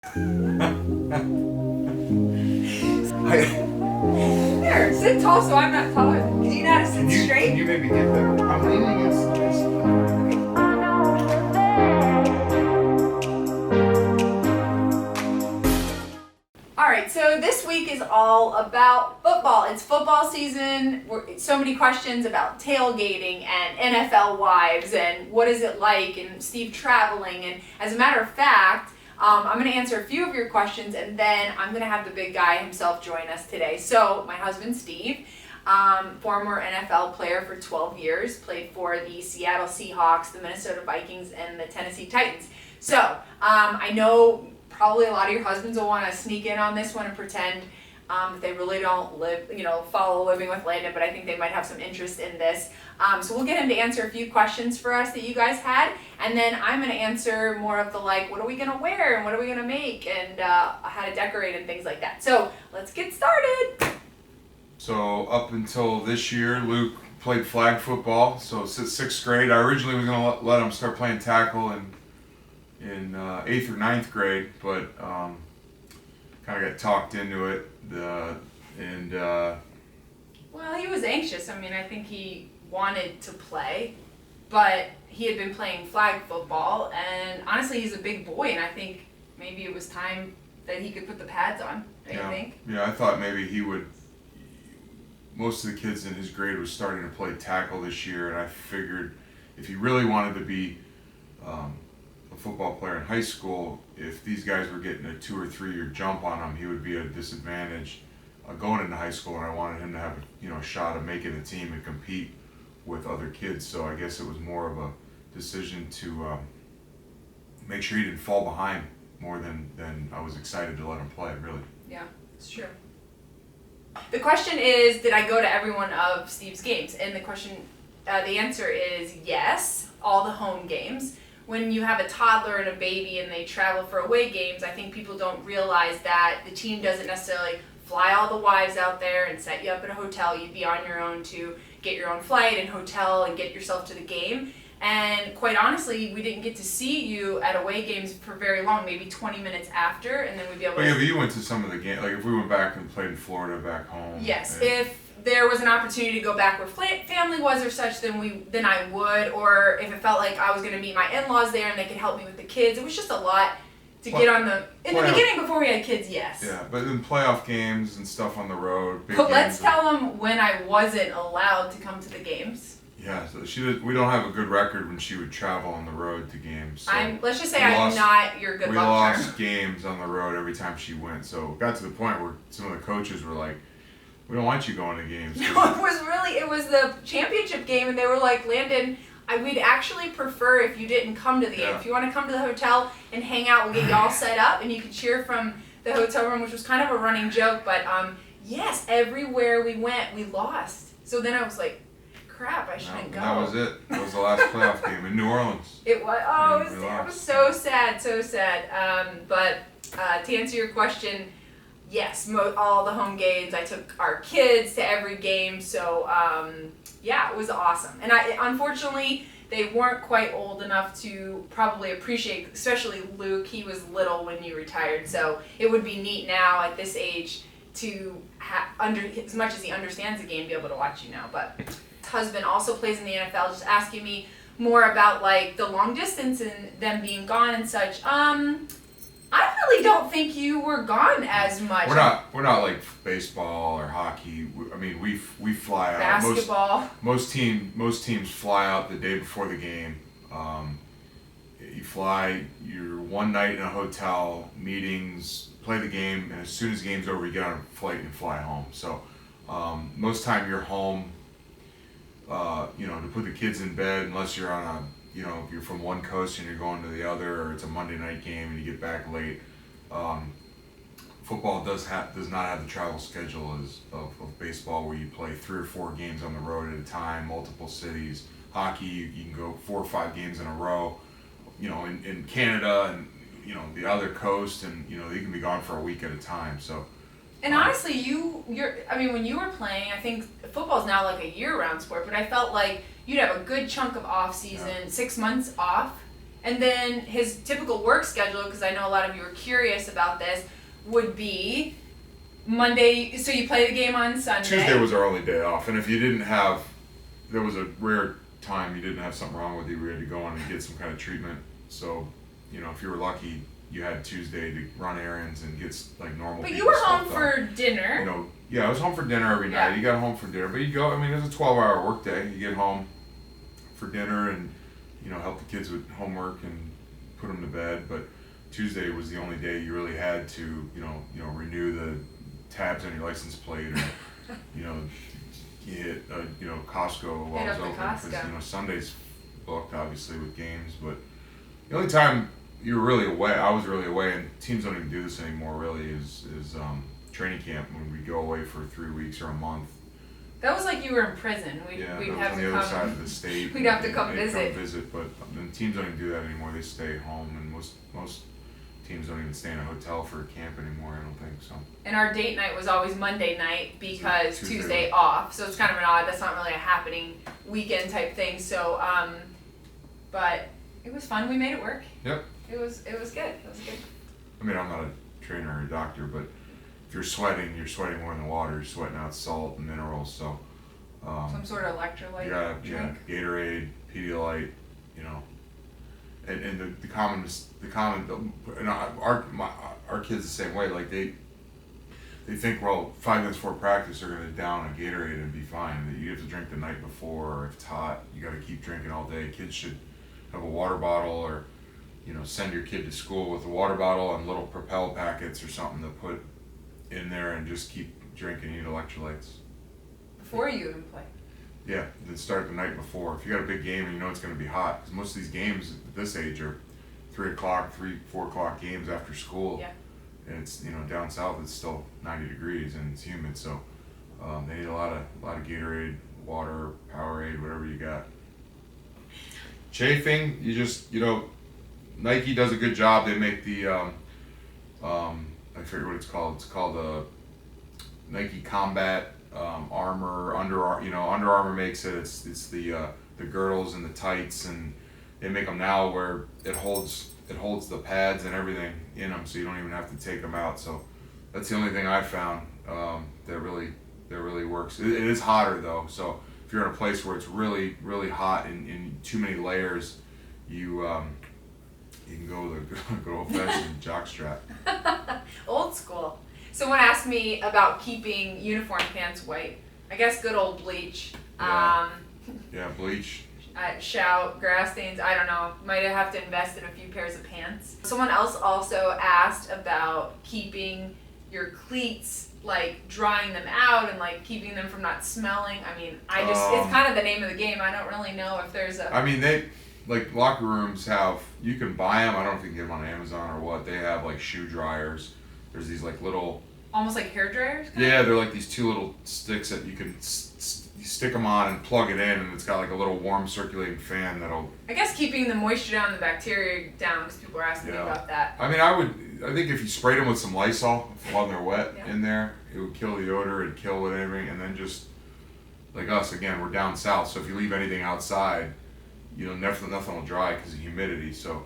Here, sit tall so I'm not taller. Do you know how to sit straight? Can you maybe get there? I'm leaning against this. Alright, so this week is all about football. It's football season. So many questions about tailgating and NFL wives and what is it like and Steve traveling. And as a matter of fact, I'm going to answer a few of your questions and then I'm going to have the big guy himself join us today. So my husband Steve, former NFL player for 12 years, played for the Seattle Seahawks, the Minnesota Vikings, and the Tennessee Titans. So I know probably a lot of your husbands will want to sneak in on this one and pretend that they really don't follow Living with Landyn, but I think they might have some interest in this. So we'll get him to answer a few questions for us that you guys had, and then I'm going to answer more of the what are we going to wear and what are we going to make and how to decorate and things like that. So let's get started. So up until this year, Luke played flag football. So since 6th grade, I originally was going to let him start playing tackle in 8th or 9th grade, but kind of got talked into it. Well, he was anxious. I mean, I think he wanted to play, but he had been playing flag football, and honestly, he's a big boy, and I think maybe it was time that he could put the pads on. Don't you think? Yeah, I thought maybe he would. Most of the kids in his grade were starting to play tackle this year, and I figured if he really wanted to be a football player in high school, if these guys were getting a 2 or 3 year jump on him, he would be at a disadvantage going into high school, and I wanted him to have a shot of making the team and compete with other kids. So I guess it was more of a decision to make sure he didn't fall behind more than I was excited to let him play, really. Yeah, it's true. The question is, did I go to every one of Steve's games? And the answer is yes, all the home games. When you have a toddler and a baby and they travel for away games, I think people don't realize that the team doesn't necessarily fly all the wives out there and set you up at a hotel. You'd be on your own to get your own flight and hotel and get yourself to the game. And quite honestly, we didn't get to see you at away games for very long, maybe 20 minutes after, and then we'd be able to... But you went to some of the games, like if we went back and played in Florida back home. Yes, if there was an opportunity to go back where family was or such, then I would. Or if it felt like I was going to meet my in-laws there and they could help me with the kids. It was just a lot to get on the... In the beginning, before we had kids, yes. Yeah, but then playoff games and stuff on the road. But let's tell them when I wasn't allowed to come to the games. Yeah, so we don't have a good record when she would travel on the road to games. So let's just say I'm not your good luck charm. We lost games on the road every time she went. So it got to the point where some of the coaches were like, we don't want you going to games. No, it was the championship game, and they were like, Landyn, we'd actually prefer if you didn't come to the game. If you want to come to the hotel and hang out, we'll get you all set up, and you can cheer from the hotel room, which was kind of a running joke. But yes, everywhere we went, we lost. So then I was like, crap, I shouldn't go. That was it. That was the last playoff game in New Orleans. It was. Oh, it was so sad, so sad. But to answer your question, yes, all the home games. I took our kids to every game, so yeah, it was awesome. And unfortunately, they weren't quite old enough to probably appreciate, especially Luke. He was little when you retired, so it would be neat now at this age to as much as he understands the game, be able to watch you now. But his husband also plays in the NFL. Just asking me more about the long distance and them being gone and such. I really don't think you were gone as much. We're not like baseball or hockey. I mean, we fly out. Basketball. Most teams fly out the day before the game. You fly. You're one night in a hotel, meetings, play the game, and as soon as the game's over, you get on a flight and fly home. So most time you're home. To put the kids in bed, unless you're on a if you're from one coast and you're going to the other, or it's a Monday night game and you get back late. Football does not have the travel schedule of baseball, where you play 3 or 4 games on the road at a time, multiple cities. Hockey, you can go 4 or 5 games in a row, in Canada and the other coast, and you can be gone for a week at a time. So. And honestly, when you were playing, I think football's now a year-round sport, but I felt like you'd have a good chunk of off season, 6 months off, And then his typical work schedule, because I know a lot of you are curious about this, would be Monday. So you play the game on Sunday. Tuesday was our only day off, and if you didn't have, there was a rare time you didn't have something wrong with you, we had to go in and get some kind of treatment. So, if you were lucky, you had Tuesday to run errands and get like normal. But you were home for dinner. Yeah, I was home for dinner every night. You got home for dinner, but you go. I mean, it was a 12-hour work day. You get home for dinner and help the kids with homework and put them to bed. But Tuesday was the only day you really had to renew the tabs on your license plate, or you hit Costco while it was open, because Sunday's booked obviously with games. But the only time you were really away, I was really away, and teams don't even do this anymore really, is training camp, when we go away for 3 weeks or a month. That was like you were in prison. We'd have on to the other come, side of the state. We'd have to come visit. But teams don't even do that anymore. They stay home, and most teams don't even stay in a hotel for a camp anymore, I don't think so. And our date night was always Monday night because Tuesday off. So it's kind of an odd, that's not really a happening weekend type thing. So, but it was fun. We made it work. Yep. It was good. It was good. I mean, I'm not a trainer or a doctor, but if you're sweating more in the water. You're sweating out salt and minerals. So some sort of electrolyte drink. Yeah, Gatorade, Pedialyte, and the common and our kids the same way. Like they think, well, 5 minutes before practice they're gonna down a Gatorade and be fine. That you have to drink the night before, or if it's hot, you got to keep drinking all day. Kids should have a water bottle, or send your kid to school with a water bottle and little Propel packets or something to put in there, and just keep drinking, eat electrolytes. Before you even play. Yeah, then start the night before. If you got a big game and it's going to be hot, because most of these games at this age are 4 o'clock games after school. Yeah. And it's down south it's still 90 degrees and it's humid, so they need a lot of Gatorade, water, Powerade, whatever you got. Chafing, you just Nike does a good job. They make the I forget what it's called. It's called Nike Combat Armor. Under Armour makes it. It's the girdles and the tights, and they make them now where it holds the pads and everything in them, so you don't even have to take them out. So that's the only thing I found that really works. It is hotter though, so if you're in a place where it's really hot and in too many layers, you can go with a good old-fashioned jockstrap. Old school. Someone asked me about keeping uniform pants white. I guess good old bleach. Yeah, bleach. Shout, grass stains, I don't know. Might have to invest in a few pairs of pants. Someone else also asked about keeping your cleats, like drying them out and like keeping them from not smelling. I mean, it's kind of the name of the game. I don't really know if there's a... I mean, like locker rooms you can buy them. I don't know if you can get them on Amazon or what. They have like shoe dryers. There's these like little... Almost like hair dryers? Yeah, they're like these 2 little sticks that you can you stick them on and plug it in, and it's got like a little warm circulating fan that'll... I guess keeping the moisture down, the bacteria down, because people are asking me about that. I mean, I think if you sprayed them with some Lysol while they're wet in there, it would kill the odor, it'd kill whatever, and then just, like us, again, we're down south, so if you leave anything outside, nothing will dry because of humidity, so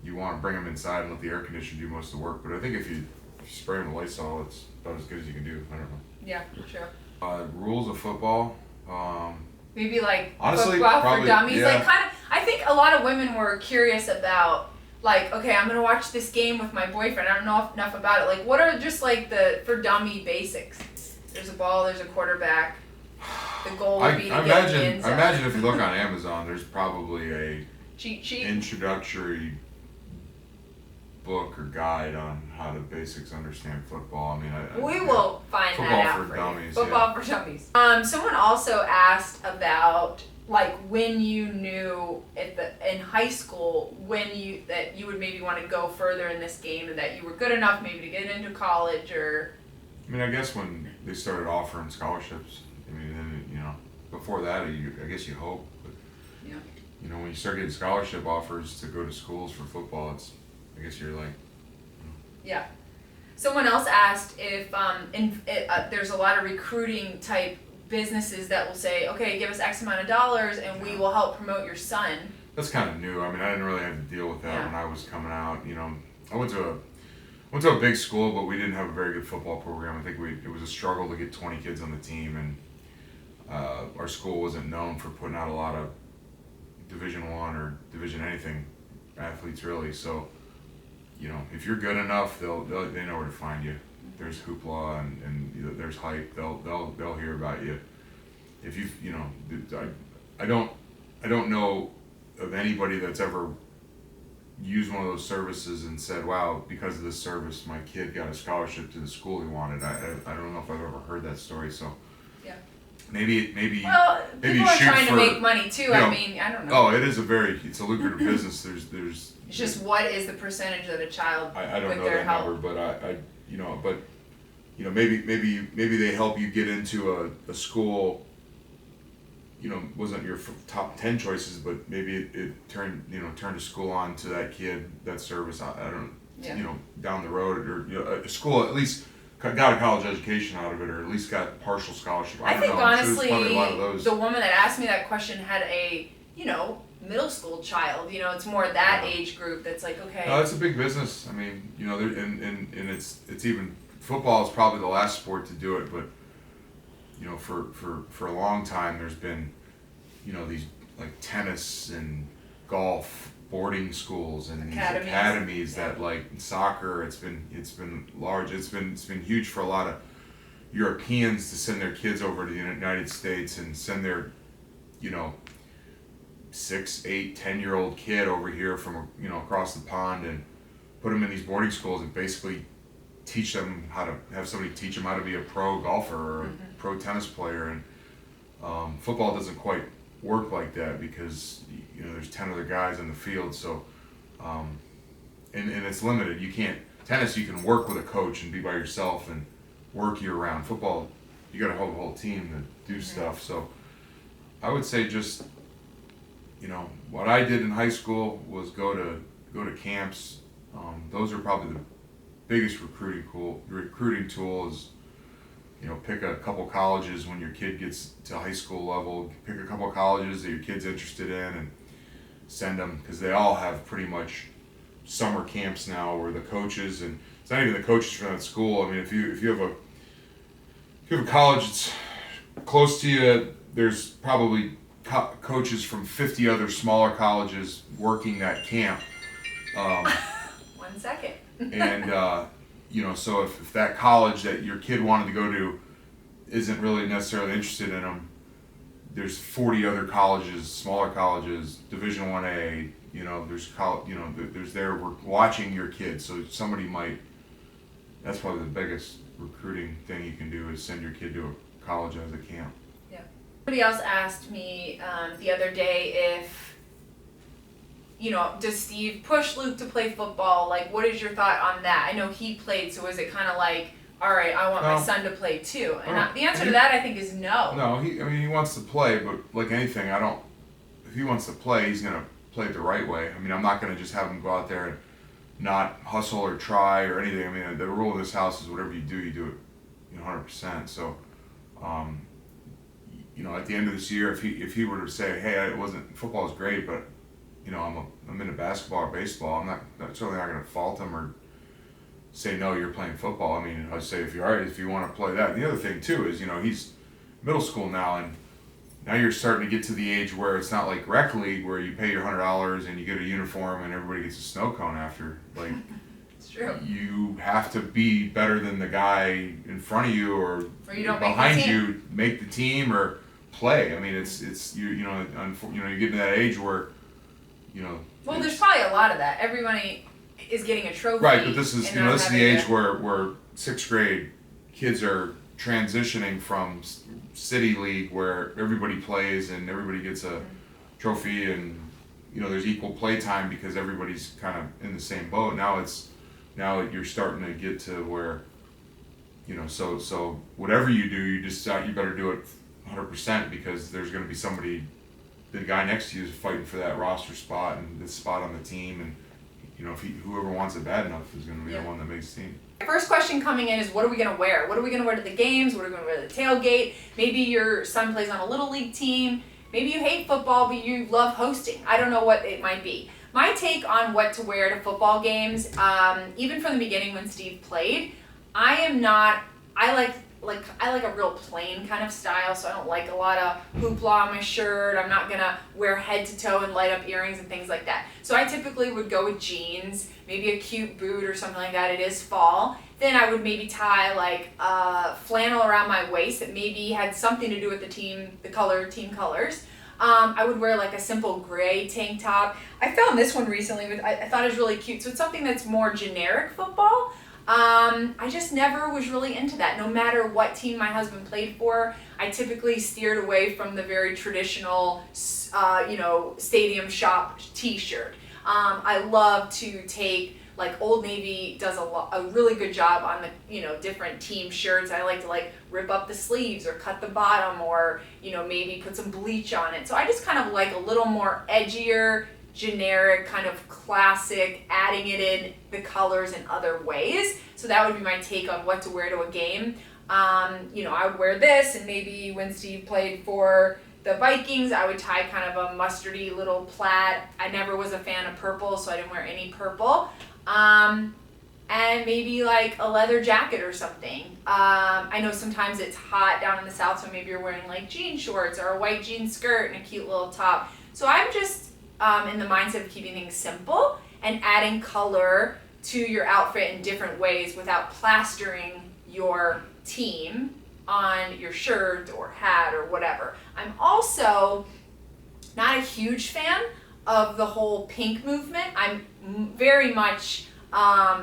you want to bring them inside and let the air conditioner do most of the work. But I think if you spray them with Lysol, it's about as good as you can do. I don't know. Yeah, sure. Rules of football. Maybe like honestly, football probably, for dummies. yeah. Like kind of. I think a lot of women were curious about, like, okay, I'm gonna watch this game with my boyfriend. I don't know enough about it. Like, what are just like the for dummy basics? There's a ball. There's a quarterback. The goal would be to get in the end zone. I imagine if you look on Amazon, there's probably a cheat sheet, introductory book or guide on how to basics understand football. I mean, we will find that out for dummies, you. Football for dummies. Someone also asked about like when you knew in high school that you would maybe want to go further in this game and that you were good enough maybe to get into college or. I mean, I guess when they started offering scholarships. I mean, then before that, I guess you hope. But, yeah. When you start getting scholarship offers to go to schools for football, I guess you're like. Yeah. Someone else asked if there's a lot of recruiting type businesses that will say, okay, give us X amount of dollars and we will help promote your son that's kind of new. I mean, I didn't really have to deal with that Yeah. when I was coming out. You know, I went to a big school, but we didn't have a very good football program. I think it was a struggle to get 20 kids on the team, and our school wasn't known for putting out a lot of Division I or Division anything athletes really. So, you know, if you're good enough, they know where to find you. There's hoopla and you know, there's hype. They'll hear about you. If you know, I don't know of anybody that's ever used one of those services and said, wow, because of this service, my kid got a scholarship to the school he wanted. I don't know if I've ever heard that story. So Yeah. maybe Well, maybe people are shoot trying for, to make money too. you know, I mean, I don't know. Oh, it's a lucrative business. There's It's just what is the percentage that a child I don't with know their that help? number, but maybe they help you get into a school. You know, wasn't your top 10 choices, but maybe it turned a school on to that kid, that service. I don't, Yeah. you know, down the road, or you know, a school at least got a college education out of it, or at least got partial scholarship. I don't think know. I'm sure there's honestly, probably a lot of those. the woman that asked me that question had a, middle school child. It's more that Yeah. age group that's like, okay. No, it's a big business. I mean, you know, and it's even football is probably the last sport to do it, but you know, for a long time, there's been, you know, these like tennis and golf boarding schools and Academies. these academies that like soccer. It's been large. It's been huge for a lot of Europeans to send their kids over to the United States and send their, you know, 6, 8, 10-year-old kid over here from, you know, across the pond and put them in these boarding schools and basically teach them how to have somebody teach them how to be a pro golfer or a pro tennis player. And football doesn't quite work like that because, you know, there's 10 other guys in the field. So and it's limited. You can't, tennis you can work with a coach and be by yourself and work year round. Football, you got to have a whole team to do stuff. So I would say just, you know, what I did in high school was go to camps. Those are probably the biggest recruiting tool is, you know, pick a couple colleges when your kid gets to high school level. Pick a couple colleges that your kid's interested in and send them, because they all have pretty much summer camps now where the coaches, and it's not even the coaches from that school. I mean, if you have a college that's close to you, there's probably coaches from 50 other smaller colleges working that camp. 1 second. And you know, so if that college that your kid wanted to go to isn't really necessarily interested in them, there's 40 other colleges, smaller colleges, Division 1A. You know, there's there watching your kid. So somebody might. That's probably the biggest recruiting thing you can do is send your kid to a college as a camp. Somebody else asked me the other day if, does Steve push Luke to play football? Like, what is your thought on that? I know he played, so is it kind of like, all right, I want my son to play too? And the answer to that, I think, is no. No, he wants to play, but like anything, if he wants to play, he's going to play it the right way. I mean, I'm not going to just have him go out there and not hustle or try or anything. I mean, the rule of this house is whatever you do it 100%. So, at the end of this year, if he were to say, hey, football is great, but I'm into basketball or baseball, I'm certainly not going to fault him or say no, you're playing football. I mean, I'd say if you want to play that. And the other thing too is, he's middle school now, and now you're starting to get to the age where it's not like rec league where you pay your $100 and you get a uniform and everybody gets a snow cone after. Like, it's true. You have to be better than the guy in front of you or you don't behind make the team. you, make the team or play. I mean, it's you get to that age where, Well, there's probably a lot of that. Everybody is getting a trophy. Right, but this is and this is the age where sixth grade kids are transitioning from city league where everybody plays and everybody gets a trophy and there's equal play time because everybody's kind of in the same boat. Now you're starting to get to where so whatever you do, you better do it 100% because there's going to be somebody, the guy next to you is fighting for that roster spot and this spot on the team, and whoever wants it bad enough is going to be the one that makes the team. First question coming in is, what are we going to wear? What are we going to wear to the games? What are we going to wear to the tailgate? Maybe your son plays on a little league team Maybe you hate football, but you love hosting. I don't know what it might be. My take on what to wear to football games, even from the beginning when Steve played, I like a real plain kind of style, so I don't like a lot of hoopla on my shirt. I'm not gonna wear head to toe and light up earrings and things like that. So I typically would go with jeans, maybe a cute boot or something like that. It is fall. Then I would maybe tie like flannel around my waist that maybe had something to do with the team colors. I would wear like a simple gray tank top. I found this one recently, I thought it was really cute. So it's something that's more generic football. I just never was really into that. No matter what team my husband played for, I typically steered away from the very traditional, stadium shop t-shirt. I love to take, like Old Navy does a really good job on the, different team shirts. I like to rip up the sleeves or cut the bottom or, maybe put some bleach on it. So I just kind of like a little more edgier, generic, kind of classic, adding it in the colors in other ways. So that would be my take on what to wear to a game. I would wear this, and maybe when Steve played for the Vikings, I would tie kind of a mustardy little plaid. I never was a fan of purple, so I didn't wear any purple. And maybe like a leather jacket or something. I know sometimes it's hot down in the South, so maybe you're wearing like jean shorts or a white jean skirt and a cute little top. So I'm just in the mindset of keeping things simple and adding color to your outfit in different ways without plastering your team on your shirt or hat or whatever. I'm also not a huge fan of the whole pink movement. I'm very much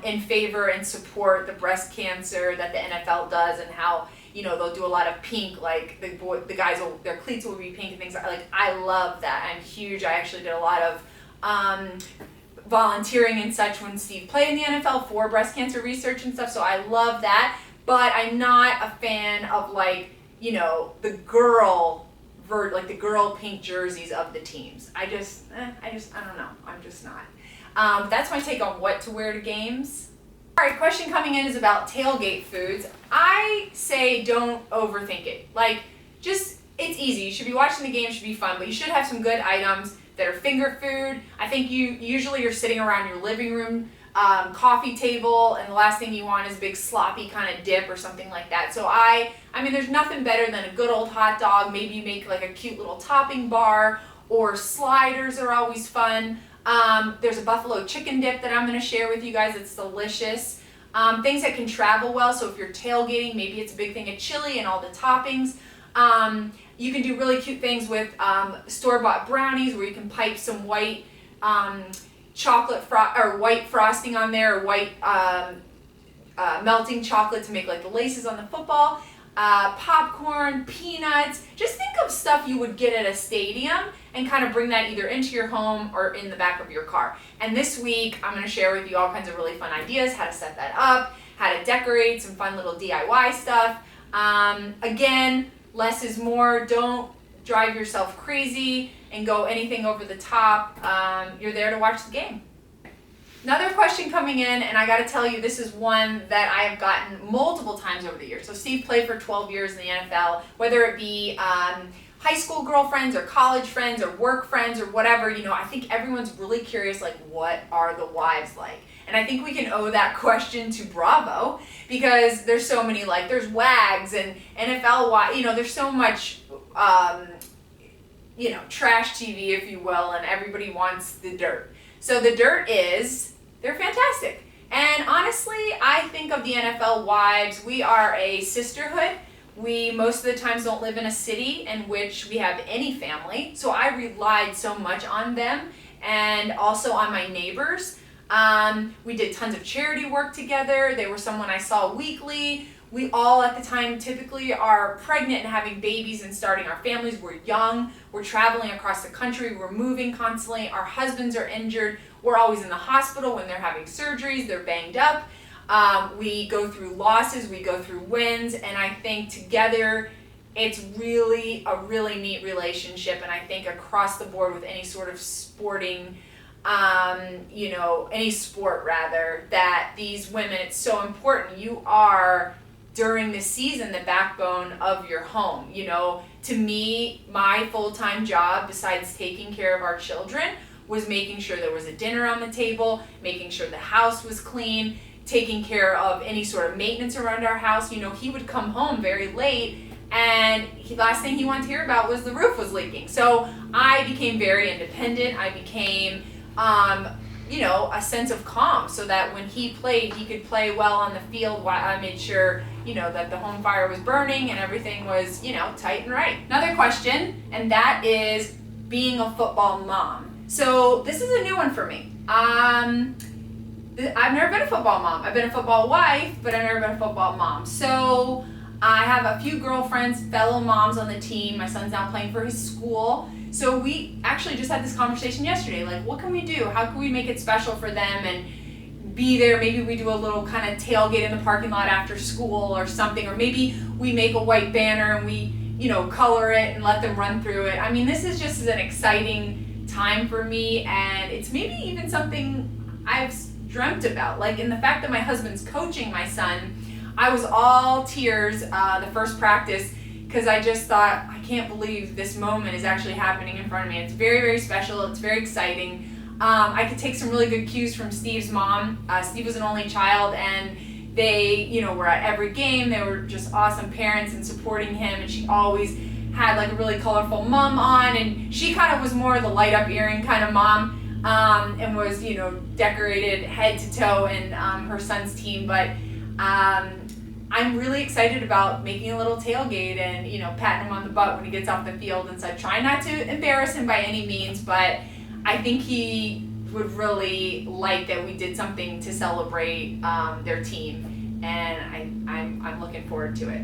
in favor and support the breast cancer that the NFL does, and how they'll do a lot of pink, like the guys their cleats will be pink and things like. I love that. I'm huge. I actually did a lot of volunteering and such when Steve played in the NFL for breast cancer research and stuff. So I love that. But I'm not a fan of the girl pink jerseys of the teams. I don't know. I'm just not. That's my take on what to wear to games. All right, question coming in is about tailgate foods. I say don't overthink it. It's easy. You should be watching the game, it should be fun, but you should have some good items that are finger food. I think you're sitting around your living room coffee table, and the last thing you want is a big sloppy kind of dip or something like that. So I mean, there's nothing better than a good old hot dog. Maybe you make like a cute little topping bar, or sliders are always fun. There's a buffalo chicken dip that I'm going to share with you guys. It's delicious. Things that can travel well. So if you're tailgating, maybe it's a big thing of chili and all the toppings. You can do really cute things with store-bought brownies, where you can pipe some white white frosting on there, or white melting chocolate to make like the laces on the football. Popcorn, peanuts. Just think of stuff you would get at a stadium and kind of bring that either into your home or in the back of your car. And this week, I'm going to share with you all kinds of really fun ideas, how to set that up, how to decorate, some fun little DIY stuff. Again, less is more. Don't drive yourself crazy and go anything over the top. You're there to watch the game. Another question coming in, and I got to tell you, this is one that I have gotten multiple times over the years. So Steve played for 12 years in the NFL, whether it be high school girlfriends or college friends or work friends or whatever. I think everyone's really curious, what are the wives like? And I think we can owe that question to Bravo, because there's so many, there's WAGs and NFL wives, there's so much, trash TV, if you will, and everybody wants the dirt. So the dirt is, they're fantastic. And honestly, I think of the NFL wives, we are a sisterhood. We most of the times don't live in a city in which we have any family. So I relied so much on them, and also on my neighbors. We did tons of charity work together. They were someone I saw weekly. We all at the time typically are pregnant and having babies and starting our families. We're young. We're traveling across the country. We're moving constantly. Our husbands are injured. We're always in the hospital when they're having surgeries. They're banged up. We go through losses. We go through wins. And I think together it's really a really neat relationship. And I think across the board with any sort of sporting any sport rather, that these women, it's so important. You are, during the season, the backbone of your home. to me, my full-time job, besides taking care of our children, was making sure there was a dinner on the table, making sure the house was clean, taking care of any sort of maintenance around our house. You know, he would come home very late, and last thing he wanted to hear about was the roof was leaking. So I became very independent. I became, you know, a sense of calm, so that when he played, he could play well on the field while I made sure, you know, that the home fire was burning and everything was, you know, tight and right. Another question, and that is being a football mom. So this is a new one for me. I've never been a football mom. I've been a football wife, but I've never been a football mom. So I have a few girlfriends, fellow moms on the team. My son's now playing for his school. So we actually just had this conversation yesterday. Like, what can we do? How can we make it special for them and be there? Maybe we do a little kind of tailgate in the parking lot after school or something. Or maybe we make a white banner and we, you know, color it and let them run through it. I mean, this is just an exciting time for me, and it's maybe even something I've dreamt about. Like, in the fact that my husband's coaching my son, I was all tears the first practice, because I just thought, I can't believe this moment is actually happening in front of me. It's very, very special. It's very exciting. I could take some really good cues from Steve's mom. Steve was an only child, and they, you know, were at every game. They were just awesome parents and supporting him, and she always had like a really colorful mom on, and she kind of was more the light up earring kind of mom, and was, you know, decorated head to toe in her son's team. But I'm really excited about making a little tailgate and, you know, patting him on the butt when he gets off the field and such. Try not to embarrass him by any means, but I think he would really like that we did something to celebrate their team, and I'm looking forward to it.